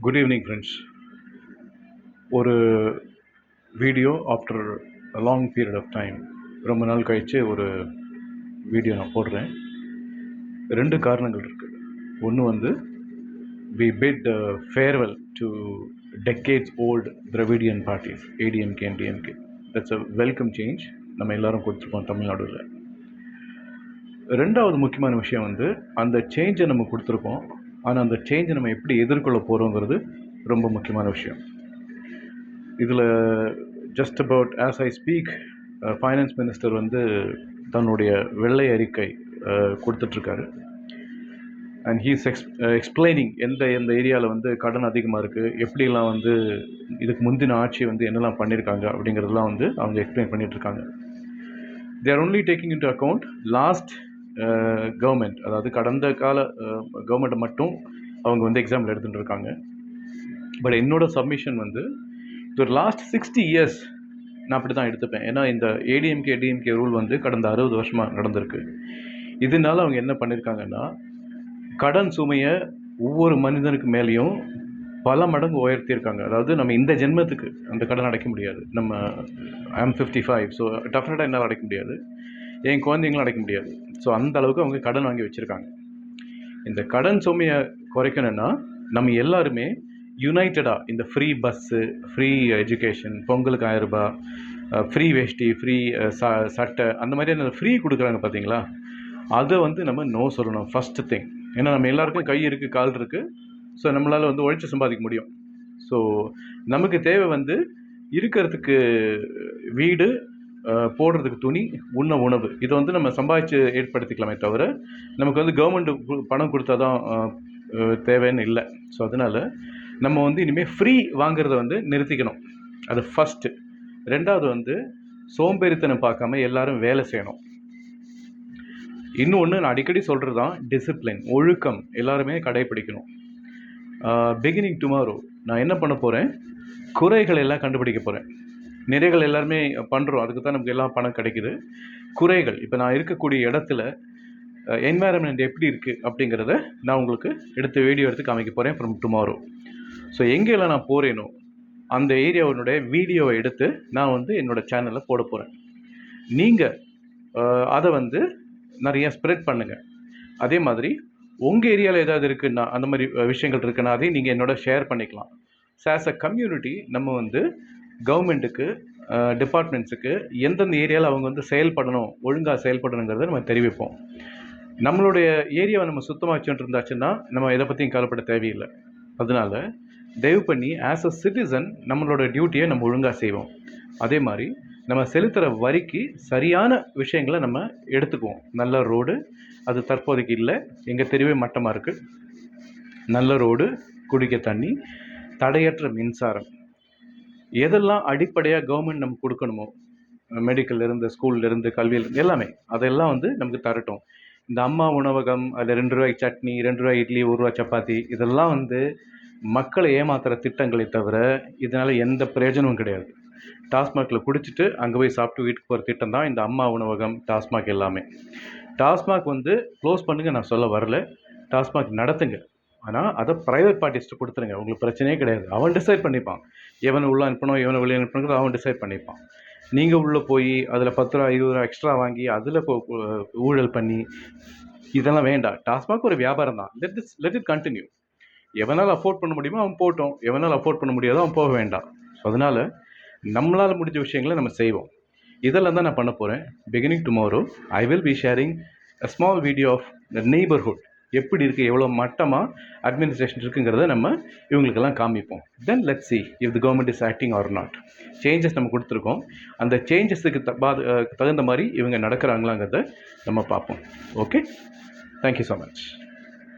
Good evening friends. ஒரு video after a long period of time, ரொம்ப நாள் கழித்து ஒரு வீடியோ நான் போடுறேன். 2 காரணங்கள் இருக்குது. ஒன்று வந்து we bid farewell to decades old Dravidian parties, ADMK and DMK. That's a welcome change. நம்ம எல்லாரும் கொடுத்துருக்கோம் தமிழ்நாடுல. 2வது முக்கியமான விஷயம் வந்து அந்த சேஞ்சை நம்ம கொடுத்துருக்கோம். ஆனால் அந்த சேஞ்சை நம்ம எப்படி எதிர்கொள்ள போகிறோங்கிறது ரொம்ப முக்கியமான விஷயம். இதில் just about as I speak, finance minister வந்து தன்னுடைய வெள்ளை அறிக்கை கொடுத்துட்ருக்காரு. அண்ட் ஹீஸ் எக்ஸ்பிளைனிங் எந்த ஏரியாவில் வந்து கடன் அதிகமாக இருக்குது, எப்படிலாம் வந்து இதுக்கு முந்தின ஆட்சி வந்து என்னெல்லாம் பண்ணியிருக்காங்க அப்படிங்கிறதுலாம் வந்து அவங்க எக்ஸ்பிளைன் பண்ணிகிட்ருக்காங்க. They are only taking into account last government, அதாவது கடந்த கால கவர்மெண்ட்டை மட்டும் அவங்க வந்து எக்ஸாம்பிள் எடுத்துகிட்டு இருக்காங்க. பட் என்னோட சப்மிஷன் வந்து ஒரு லாஸ்ட் 60 years நான் அப்படி தான் எடுத்துப்பேன். ஏன்னா இந்த ஏடிஎம்கே டிஎம்கே ரூல் வந்து கடந்த 60 வருஷமாக நடந்திருக்கு. இதனால அவங்க என்ன பண்ணியிருக்காங்கன்னா, கடன் சுமையை ஒவ்வொரு மனிதனுக்கு மேலேயும் பல மடங்கு உயர்த்தியிருக்காங்க. அதாவது நம்ம இந்த ஜென்மத்துக்கு அந்த கடன் அடைக்க முடியாது. நம்ம ஐஎம் 55, ஸோ டெஃபினட்டாக என்னால் அடைக்க முடியாது, என் குழந்தைங்களும் அடைக்க முடியாது. ஸோ அந்த அளவுக்கு அவங்க கடன் வாங்கி வச்சுருக்காங்க. இந்த கடன் சுமையை குறைக்கணும்னா நம்ம எல்லாருமே யுனைட்டடாக இந்த ஃப்ரீ பஸ்ஸு, ஃப்ரீ எஜுகேஷன், பொங்கலுக்கு 1000 ரூபாய், ஃப்ரீ வேஷ்டி, ஃப்ரீ சட்டை, அந்த மாதிரியான ஃப்ரீ கொடுக்குறாங்க பார்த்தீங்களா, அதை வந்து நம்ம நோ சொல்லணும் ஃபஸ்ட்டு திங். ஏன்னா நம்ம எல்லாருக்கும் கை இருக்குது, கால் இருக்குது. ஸோ நம்மளால் வந்து உழைச்சி சம்பாதிக்க முடியும். ஸோ நமக்கு தேவை வந்து இருக்கிறதுக்கு வீடு, போடுறதுக்கு துணி, உண்ண உணவு. இதை வந்து நம்ம சம்பாதிச்சு ஏற்படுத்திக்கலாமே தவிர நமக்கு வந்து கவர்மெண்ட்டு பணம் கொடுத்தா தான் தேவைன்னு இல்லை. ஸோ அதனால் நம்ம வந்து இனிமேல் ஃப்ரீ வாங்கிறத வந்து நிறுத்திக்கணும். அது ஃபஸ்ட்டு. 2வது வந்து சோம்பேறித்தனம் பார்க்காம எல்லாரும் வேலை செய்யணும். இன்னொன்று நான் அடிக்கடி சொல்கிறது தான் டிசிப்ளின், ஒழுக்கம் எல்லாருமே கடைப்பிடிக்கணும். பிகினிங் டுமாரோ நான் என்ன பண்ண போகிறேன், குறைகள் எல்லாம் கண்டுபிடிக்க போகிறேன். நிறைகள் எல்லாருமே பண்ணுறோம், அதுக்கு தான் நமக்கு எல்லாம் பணம் கிடைக்குது. குறைகள், இப்போ நான் இருக்கக்கூடிய இடத்துல என்வாயரன்மெண்ட் எப்படி இருக்குது அப்படிங்கிறத நான் உங்களுக்கு வீடியோ எடுத்து காமிக்க போகிறேன் ஃப்ரம் டுமாரோ. ஸோ எங்கெல்லாம் நான் போகிறேனோ அந்த ஏரியாவினுடைய வீடியோவை எடுத்து நான் வந்து என்னோடய சேனலில் போட போகிறேன். நீங்கள் அதை வந்து நிறையா ஸ்ப்ரெட் பண்ணுங்கள். அதே மாதிரி உங்கள் ஏரியாவில் ஏதாவது இருக்குன்னா, அந்த மாதிரி விஷயங்கள் இருக்குன்னா அதையும் நீங்கள் என்னோட ஷேர் பண்ணிக்கலாம். ஸோ ஆஸ் அ கம்யூனிட்டி நம்ம வந்து கவர்மெண்ட்டுக்கு, டிபார்ட்மெண்ட்ஸுக்கு எந்தெந்த ஏரியாவில் அவங்க வந்து செயல்படணும், ஒழுங்காக செயல்படணுங்கிறத நம்ம தெரிவிப்போம். நம்மளுடைய ஏரியாவை நம்ம சுத்தமாக வச்சுட்டு இருந்தாச்சுன்னா நம்ம எதை பற்றியும் கவலைப்பட தேவையில்லை. அதனால் தயவு பண்ணி ஆஸ் அ சிட்டிசன் நம்மளோட டியூட்டியை நம்ம ஒழுங்காக செய்வோம். அதே மாதிரி நம்ம செலுத்துகிற வரிக்கு சரியான விஷயங்களை நம்ம எடுத்துக்குவோம். நல்ல ரோடு, அது தற்போதைக்கு இல்லை, எங்கள் தெருவே மட்டமாக இருக்குது. நல்ல ரோடு, குடிக்க தண்ணி, தடையற்ற மின்சாரம், எதெல்லாம் அடிப்படையாக கவர்மெண்ட் நமக்கு கொடுக்கணுமோ, மெடிக்கல்லேருந்து, ஸ்கூல்லேருந்து, கல்வியிலேருந்து எல்லாமே அதெல்லாம் வந்து நமக்கு தரட்டும். இந்த அம்மா உணவகம், அதில் 2 ரூபாய்க்கு சட்னி, 2 ரூபாய் இட்லி, 1 ரூபா சப்பாத்தி, இதெல்லாம் வந்து மக்களை ஏமாத்துகிற திட்டங்களை தவிர இதனால் எந்த பிரயோஜனமும் கிடையாது. டாஸ்மாகில் குடிச்சிட்டு அங்கே போய் சாப்பிட்டு வீட்டுக்கு போகிற திட்டம் தான் இந்த அம்மா உணவகம், டாஸ்மாக் எல்லாமே. டாஸ்மாக் வந்து க்ளோஸ் பண்ணுங்க நான் சொல்ல வரல, டாஸ்மாக் நடத்துங்க. ஆனால் அதை ப்ரைவேட் பார்ட்டிஸ்ட்டு கொடுத்துருங்க, உங்களுக்கு பிரச்சனையே கிடையாது. அவன் டிசைட் பண்ணிப்பான் எவனை உள்ளே அனுப்பணும், எவனை வெளியே அனுப்பணுங்கிறது அவன் டிசைட் பண்ணிப்பான். நீங்கள் உள்ளே போய் அதில் 10 ரூபா 20 ரூபா எக்ஸ்ட்ரா வாங்கி அதில் ஊழல் பண்ணி இதெல்லாம் வேண்டாம். டாஸ்மாக் ஒரு வியாபாரம் தான். Let it continue. எவனால் அஃபோர்ட் பண்ண முடியுமோ அவன் போட்டோம், எவனால் அஃபோர்ட் பண்ண முடியாதோ அவன் போக வேண்டாம். ஸோ அதனால் நம்மளால் முடிஞ்ச விஷயங்களை நம்ம செய்வோம். இதெல்லாம் தான் நான் பண்ண போகிறேன். Beginning tomorrow I will be sharing a small video of the neighbourhood, எப்படி இருக்குது, எவ்வளோ மட்டமாக அட்மினிஸ்ட்ரேஷன் இருக்குங்கிறத நம்ம இவங்களுக்கெல்லாம் காமிப்போம். Then let's see if the government is acting or not. Changes நம்ம கொடுத்துருக்கோம், அந்த சேஞ்சஸுக்கு தகுந்த மாதிரி இவங்க நடக்கிறாங்களாங்கிறத நம்ம பார்ப்போம். Okay, thank you so much.